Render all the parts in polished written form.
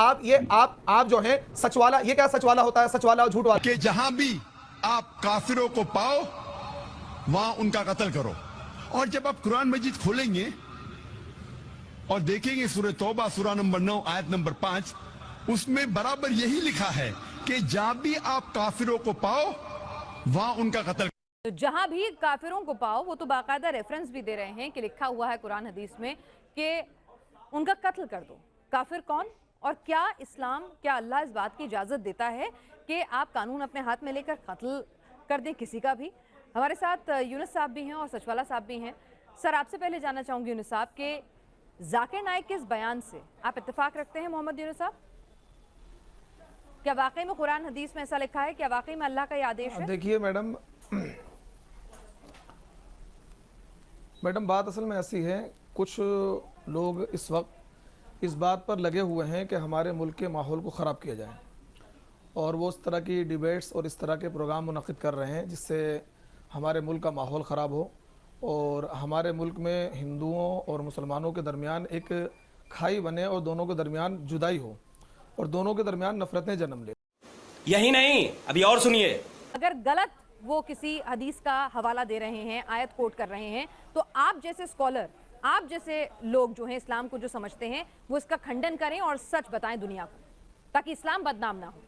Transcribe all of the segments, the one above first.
آپ جو ہیں سچوالا، یہ کیا سچوالا ہوتا ہے؟ سچوالا جھوٹ والا کہ جہاں بھی آپ کافروں کو پاؤ وہاں ان کا قتل کرو. اور جب آپ قرآن مجید کھولیں گے اور دیکھیں گے سورہ توبہ سورہ نمبر 9 آیت نمبر 5، اس میں برابر یہی لکھا ہے کہ جہاں بھی آپ کافروں کو پاؤ وہاں ان کا قتل. تو جہاں بھی کافروں کو پاؤ، وہ تو باقاعدہ ریفرنس بھی دے رہے ہیں کہ لکھا ہوا ہے قرآن حدیث میں کہ ان کا قتل کر دو. کافر کون؟ اور کیا اسلام، کیا اللہ اس بات کی اجازت دیتا ہے کہ آپ قانون اپنے ہاتھ میں لے کر قتل کر دیں کسی کا بھی؟ ہمارے ساتھ یونس صاحب بھی ہیں اور سچوالا صاحب بھی ہیں. سر، آپ سے پہلے جاننا چاہوں گی یونس صاحب کہ ذاکر نائک کے اس بیان سے آپ اتفاق رکھتے ہیں محمد یونس صاحب؟ کیا واقعی میں قرآن حدیث میں ایسا لکھا ہے؟ کیا واقعی میں اللہ کا یہ آدیش ہے؟ دیکھیے میڈم بات اصل میں ایسی ہے، کچھ لوگ اس وقت اس بات پر لگے ہوئے ہیں کہ ہمارے ملک کے ماحول کو خراب کیا جائے، اور وہ اس طرح کی ڈیبیٹس اور اس طرح کے پروگرام منعقد کر رہے ہیں جس سے ہمارے ملک کا ماحول خراب ہو اور ہمارے ملک میں ہندوؤں اور مسلمانوں کے درمیان ایک کھائی بنے اور دونوں کے درمیان جدائی ہو اور دونوں کے درمیان نفرتیں جنم لے. یہی نہیں، ابھی اور سنیے. اگر غلط وہ کسی حدیث کا حوالہ دے رہے ہیں، آیت کوٹ کر رہے ہیں، تو آپ جیسے سکولر، آپ جیسے لوگ جو ہیں اسلام کو جو سمجھتے ہیں، وہ اس کا کھنڈن کریں اور سچ بتائیں دنیا کو، تاکہ اسلام بدنام نہ ہو.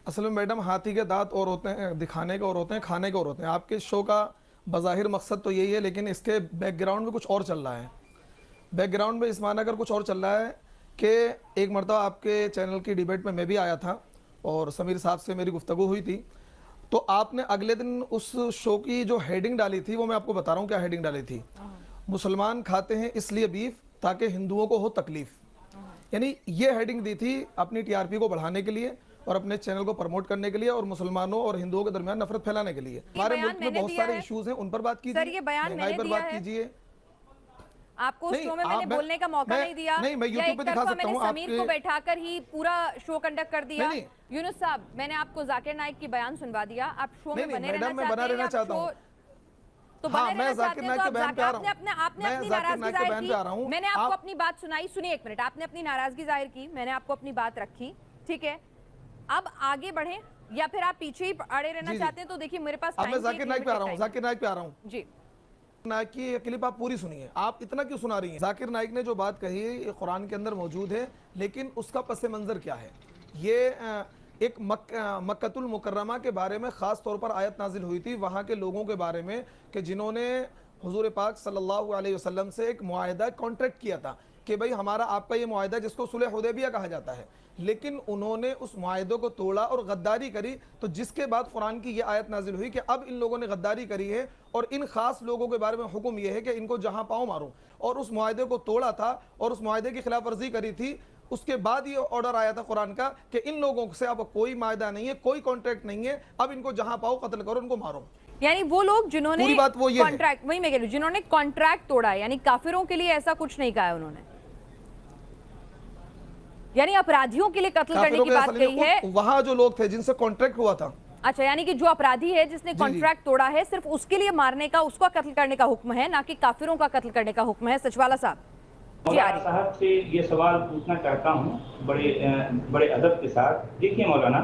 اصل میں میڈم ہاتھی کے دانت اور ہوتے ہیں دکھانے کے اور ہوتے ہیں، کھانے کے اور ہوتے ہیں. آپ کے شو کا بظاہر مقصد تو یہی ہے، لیکن اس کے بیک گراؤنڈ میں کچھ اور چل رہا ہے. بیک گراؤنڈ میں اس معنی کر کچھ اور چل رہا ہے کہ ایک مرتبہ آپ کے چینل کی ڈیبیٹ میں بھی آیا تھا اور سمیر صاحب سے میری گفتگو ہوئی تھی، تو آپ نے اگلے دن اس شو کی جو ہیڈنگ ڈالی تھی، وہ میں آپ کو بتا رہا ہوں کیا ہیڈنگ ڈالی تھی. مسلمان کھاتے ہیں اس لیے بیف تاکہ ہندوؤں کو ہو تکلیف. یعنی یہ ہیڈنگ دی تھی اپنی ٹی آر پی کو بڑھانے کے لیے اور اپنے چینل کو پروموٹ کرنے کے لیے اور مسلمانوں اور ہندوؤں کے درمیان نفرت پھیلانے کے لیے. ہمارے ملک میں بہت سارے ایشوز ہیں، ان پر بات کیجیے، مہنگائی پر بات کیجیے. آپ کو اس شو میں نے بولنے کا موقع نہیں دیا، نہیں میں یوٹیوب پہ دکھا سکتا ہوں. سمیر کو بیٹھا کر ہی پورا شو کنڈکٹ کر دیا. یونس صاحب، میں نے آپ کو ذاکر نائک کی بیان سنوا دیا، آپ شو میں بنے رہنا چاہتے ہیں. تو میں ذاکر نائک کے بیان پہ آ رہا ہوں. آپ نے اپنی ناراضگی ظاہر کی، میں نے آپ کو اپنی بات سنائی. سنیے ایک منٹ، آپ نے اپنی ناراضگی ظاہر کی، میں نے آپ کو اپنی بات رکھی، ٹھیک ہے. اب آگے بڑھیں یا پھر آپ پیچھے ہی اڑے رہنا چاہتے ہیں؟ تو دیکھیے میرے پاس اب میں ذاکر نائک پہ آ رہا ہوں. ذاکر نائک پہ آ رہا ہوں. جی، نائک کی کلپ آپ پوری سنیے. آپ اتنا کیوں سنا رہی ہیں؟ ذاکر نائک نے جو بات کہی یہ قرآن کے اندر موجود ہے، لیکن اس کا پس منظر کیا ہے؟ یہ ایک مکۃ المکرمہ کے بارے میں خاص طور پر آیت نازل ہوئی تھی، وہاں کے لوگوں کے بارے میں کہ جنہوں نے حضور پاک صلی اللہ علیہ وسلم سے ایک معاہدہ کانٹریکٹ کیا تھا کہ بھئی ہمارا آپ کا یہ معاہدہ جس کو صلح حدیبیہ کہا جاتا ہے، لیکن انہوں نے اس معاہدے کو توڑا اور غداری کری. تو جس کے بعد قرآن کی یہ آیت نازل ہوئی کہ اب ان لوگوں نے غداری کری ہے اور ان خاص لوگوں کے بارے میں حکم یہ ہے کہ ان کو جہاں پاؤں مارو، اور اس معاہدے کو توڑا تھا اور اس معاہدے کی خلاف ورزی کری تھی. اس کے بعد یہ آرڈر آیا تھا قرآن کا کہ ان لوگوں سے اب کوئی معاہدہ نہیں ہے، کوئی کانٹریکٹ نہیں ہے، اب ان کو جہاں پاؤ قتل کرو، ان کو مارو. یعنی وہ لوگ جنہوں نے کانٹریکٹ، وہی میں کہہ رہی ہوں، جنہوں نے کانٹریکٹ توڑا ہے، یعنی کافروں کے لیے ایسا کچھ نہیں کہا ہے انہوں نے، یعنی اپرادھیوں کے لیے قتل کرنے کی بات کہی ہے. وہاں جو لوگ تھے جن سے کانٹریکٹ ہوا تھا، اچھا، یعنی کہ جو اپرادھی ہے جس نے کانٹریکٹ توڑا ہے، صرف اس کے لیے مارنے کا، اس کو قتل کرنے کا حکم ہے، نہ کہ کافروں کا قتل کرنے کا حکم ہے. سچوالا صاحب، مولانا صاحب سے یہ سوال پوچھنا چاہتا ہوں بڑے ادب کے ساتھ. دیکھیے مولانا،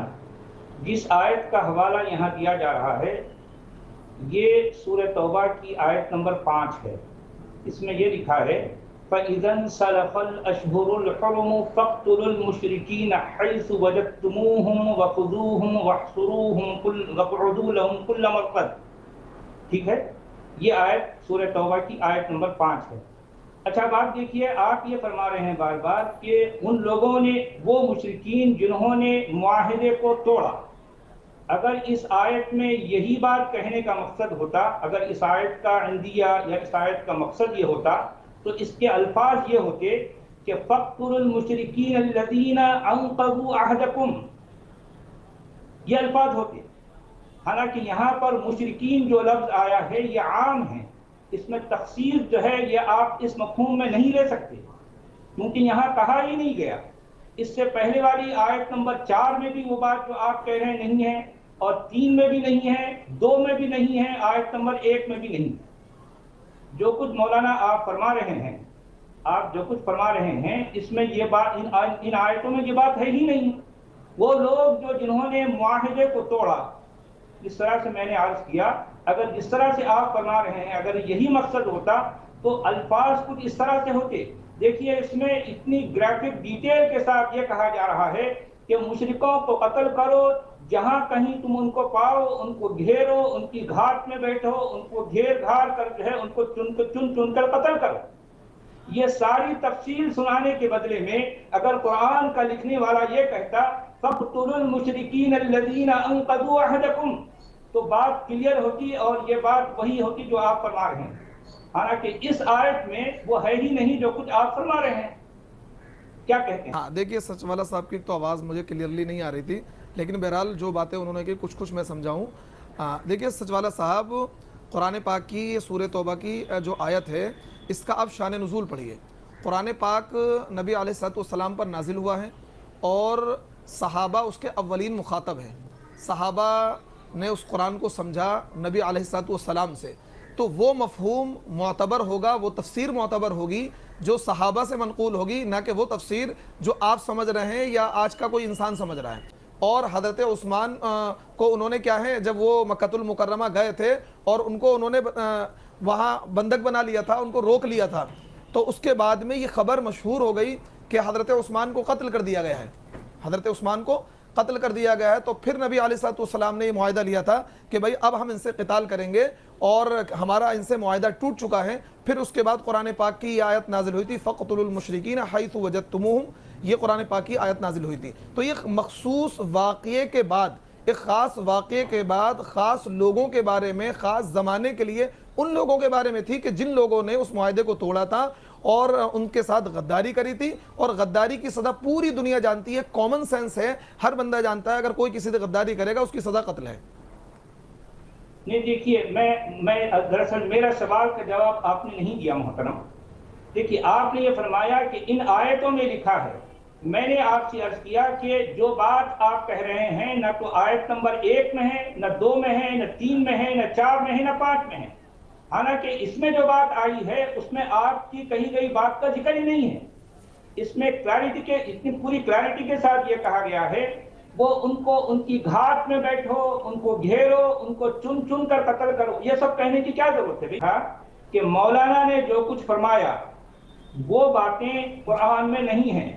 جس آیت کا حوالہ یہاں دیا جا رہا ہے یہ سورہ توبہ کی آیت نمبر 5 ہے. اس میں یہ لکھا ہے فَإِذَا انْسَلَخَ الْأَشْهُرُ الْحُرُمُ فَاقْتُلُوا الْمُشْرِكِينَ حَيْثُ وَجَدتُّمُوهُمْ وَخُذُوهُمْ وَاحْصُرُوهُمْ وَاقْعُدُوا لَهُمْ كُلَّ مَرْصَدٍ. ٹھیک ہے، یہ آیت سورہ توبہ کی آیت نمبر 5 ہے. اچھا بات دیکھیے، آپ یہ فرما رہے ہیں بار بار کہ ان لوگوں نے، وہ مشرکین جنہوں نے معاہدے کو توڑا. اگر اس آیت میں یہی بات کہنے کا مقصد ہوتا، اگر اس آیت کا عندیہ یا اس آیت کا مقصد یہ ہوتا، تو اس کے الفاظ یہ ہوتے کہ فَاقْتُلُوا الْمُشْرِكِينَ الَّذِينَ أَنقَضُوا عَهْدَكُمْ، یہ الفاظ ہوتے. حالانکہ یہاں پر مشرکین جو لفظ آیا ہے یہ عام ہے، اس میں تخصیص جو ہے یہ آپ اس مفہوم میں نہیں لے سکتے، کیونکہ یہاں کہا ہی نہیں گیا. اس سے پہلے والی آیت نمبر 4 میں بھی وہ بات جو آپ کہہ رہے ہیں نہیں ہے، اور 3 میں بھی نہیں ہے، 2 میں بھی نہیں ہے، آیت نمبر 1 میں بھی نہیں. جو کچھ مولانا آپ فرما رہے ہیں، آپ جو کچھ فرما رہے ہیں اس میں یہ بات ان آیتوں میں یہ بات ہے ہی نہیں. وہ لوگ جنہوں نے معاہدے کو توڑا، جس طرح سے میں نے عرض کیا، اگر جس طرح سے آپ فرما رہے ہیں اگر یہی مقصد ہوتا تو الفاظ کچھ اس طرح سے ہوتے. دیکھیے اس میں اتنی گرافک ڈیٹیل کے ساتھ یہ کہا جا رہا ہے کہ مشرکوں کو قتل کرو، جہاں کہیں تم ان کو پاؤ ان کو گھیرو، ان کی گھاٹ میں بیٹھو، ان کو گھیر گھار کر جو ہے ان کو چن کر قتل کرو. یہ ساری تفصیل سنانے کے بدلے میں اگر قرآن کا لکھنے والا یہ کہتا فَاقْتُلُوا الْمُشْرِكِينَ الَّذِينَ أَنقَضُوا عَهْدَكُمْ، تو بات کلیئر ہوتی اور یہ بات وہی ہوتی جو آپ فرما رہے ہیں. حالانکہ اس آیت میں وہ ہے ہی نہیں جو کچھ آپ فرما رہے ہیں. کیا کہتے ہیں؟ ہاں دیکھیے سچ والا صاحب کی تو آواز مجھے کلیئرلی نہیں آ رہی تھی، لیکن بہرحال جو باتیں انہوں نے کی کچھ میں سمجھاؤں. دیکھیے سچ والا صاحب، قرآن پاک کی سورہ توبہ کی جو آیت ہے اس کا آپ شان نزول پڑھیے. قرآن پاک نبی علیہ الصلوۃ والسلام پر نازل ہوا ہے اور صحابہ اس کے اولین مخاطب ہیں. صحابہ نے اس قرآن کو سمجھا نبی علیہ الصلوۃ والسلام سے، تو وہ مفہوم معتبر ہوگا، وہ تفسیر معتبر ہوگی جو صحابہ سے منقول ہوگی، نہ کہ وہ تفسیر جو آپ سمجھ رہے ہیں یا آج کا کوئی انسان سمجھ رہا ہے. اور حضرت عثمان کو انہوں نے کیا ہے، جب وہ مکہ المکرمہ گئے تھے اور ان کو انہوں نے وہاں بندک بنا لیا تھا، ان کو روک لیا تھا، تو اس کے بعد میں یہ خبر مشہور ہو گئی کہ حضرت عثمان کو قتل کر دیا گیا ہے. حضرت عثمان کو قتل کر دیا گیا ہے. تو پھر نبی علیہ الصلوۃ والسلام نے یہ معاہدہ لیا تھا کہ بھائی اب ہم ان سے قتال کریں گے اور ہمارا ان سے معاہدہ ٹوٹ چکا ہے. پھر اس کے بعد قرآن پاک کی یہ آیت نازل ہوئی تھی فَاقْتُلُوا الْمُشْرِكِينَ حَيْثُ وَجَدتُّمُوهُمْ، یہ قرآن پاک کی آیت نازل ہوئی تھی. تو یہ مخصوص واقعے کے بعد، ایک خاص واقعے کے بعد، خاص لوگوں کے بارے میں، خاص زمانے کے لیے ان لوگوں کے بارے میں تھی کہ جن لوگوں نے اس معاہدے کو توڑا تھا اور ان کے ساتھ غداری کری تھی. اور غداری کی سزا پوری دنیا جانتی ہے، کامن سینس ہے، ہر بندہ جانتا ہے اگر کوئی کسی سے غداری کرے گا اس کی سزا قتل ہے. نہیں دیکھیے میں دراصل میرا سوال کا جواب آپ نے نہیں دیا محترم. دیکھیے آپ نے یہ فرمایا کہ ان آیتوں میں لکھا ہے. میں نے آپ سے عرض کیا کہ جو بات آپ کہہ رہے ہیں نہ تو آیت نمبر 1 میں ہے، نہ 2 میں ہے، نہ 3 میں ہے، نہ 4 میں ہے، نہ 5 میں ہے. حالانکہ اس میں جو بات آئی ہے اس میں آپ کی کہی گئی بات کا ذکر ہی نہیں ہے. اس میں اتنی پوری کلیئرٹی کے ساتھ یہ کہا گیا ہے وہ ان کی گھاٹ میں بیٹھو، ان کو گھیرو، ان کو چن کر قتل کرو. یہ سب کہنے کی کیا ضرورت ہے؟ کہ مولانا نے جو کچھ فرمایا وہ باتیں قرآن میں نہیں ہیں.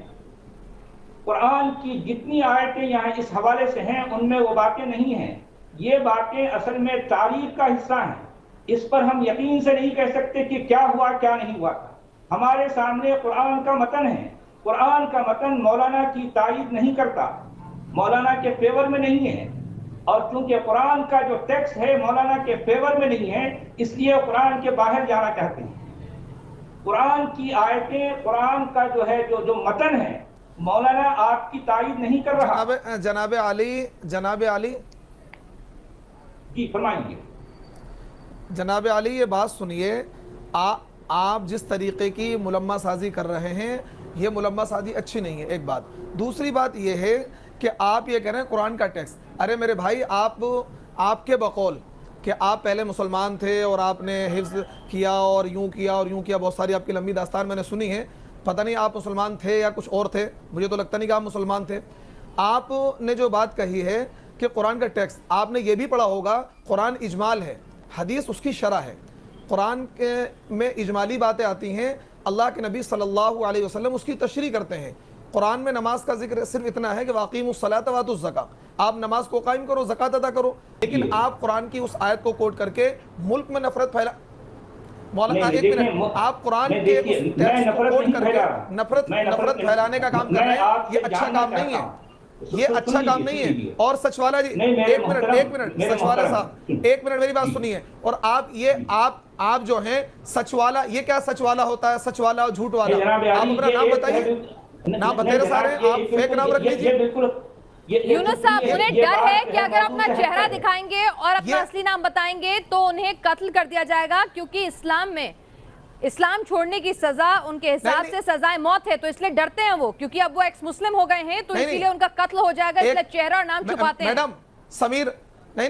قرآن کی جتنی آیتیں یہاں اس حوالے سے ہیں ان میں وہ باتیں نہیں ہیں. یہ باتیں اصل میں تاریخ کا حصہ ہیں. اس پر ہم یقین سے نہیں کہہ سکتے کہ کیا ہوا کیا نہیں ہوا. ہمارے سامنے قرآن کا متن ہے. قرآن کا متن مولانا کی تائید نہیں کرتا، مولانا کے فیور میں نہیں ہے. اور چونکہ قرآن کا جو ٹیکسٹ ہے مولانا کے فیور میں نہیں ہے اس لیے قرآن کے باہر جانا چاہتے ہیں. قرآن کی آیتیں، قرآن کا جو ہے جو متن ہے مولانا آپ کی تائید نہیں کر رہا. جناب علی جی فرمائیے. جناب علی یہ بات سنیے، آپ جس طریقے کی ملمہ سازی کر رہے ہیں یہ ملمہ سازی اچھی نہیں ہے، ایک بات. دوسری بات یہ ہے کہ آپ یہ کہہ رہے ہیں قرآن کا ٹیکسٹ. ارے میرے بھائی، آپ کے بقول کہ آپ پہلے مسلمان تھے اور آپ نے حفظ کیا اور یوں کیا، بہت ساری آپ کی لمبی داستان میں نے سنی ہے. پتہ نہیں آپ مسلمان تھے یا کچھ اور تھے، مجھے تو لگتا نہیں کہ آپ مسلمان تھے. آپ نے جو بات کہی ہے کہ قرآن کا ٹیکسٹ، آپ نے یہ بھی پڑھا ہوگا قرآن اجمال ہے، حدیث اس کی شرح ہے. قرآن میں اجمالی باتیں آتی ہیں، اللہ کے نبی صلی اللہ علیہ وسلم اس کی تشریح کرتے ہیں. قرآن میں نماز کا ذکر صرف اتنا ہے کہ واقیموا الصلاۃ وآتوا الزکاۃ، آپ نماز کو قائم کرو، زکوٰۃ ادا کرو. لیکن آپ قرآن کی اس آیت کو کوٹ کر کے ملک میں نفرت پھیلا. مولانا ایک منٹ، آپ قرآن کے اس ٹیکسٹ کو کوٹ کر کے نفرت پھیلانے کا کام کر رہے ہیں. یہ اچھا کام نہیں ہے، یہ اچھا کام نہیں ہے. اور سچ والا جی ایک منٹ سچ والا صاحب ایک منٹ میری بات سنیے. اور آپ جو ہیں سچ والا، یہ کیا سچ والا ہوتا ہے؟ سچ والا اور جھوٹ والا. آپ اپنا نام بتائیے. نام بتائیے سارے، آپ فیک نام رکھ لیجیے. یونس صاحب انہیں ڈر ہے کہ اگر اپنا چہرہ دکھائیں گے اور اپنا اصلی نام بتائیں گے تو انہیں قتل کر دیا جائے گا، کیونکہ اسلام میں اسلام چھوڑنے کی سزا ان کے حساب سے سزائے موت ہے. تو اس لیے ڈرتے ہیں وہ، کیونکہ اب وہ ایکس مسلم ہو گئے ہیں تو اسی لیے ان کا قتل ہو جائے گا، اس لیے چہرہ اور نام چھپاتے ہیں. میڈم سمیر، نہیں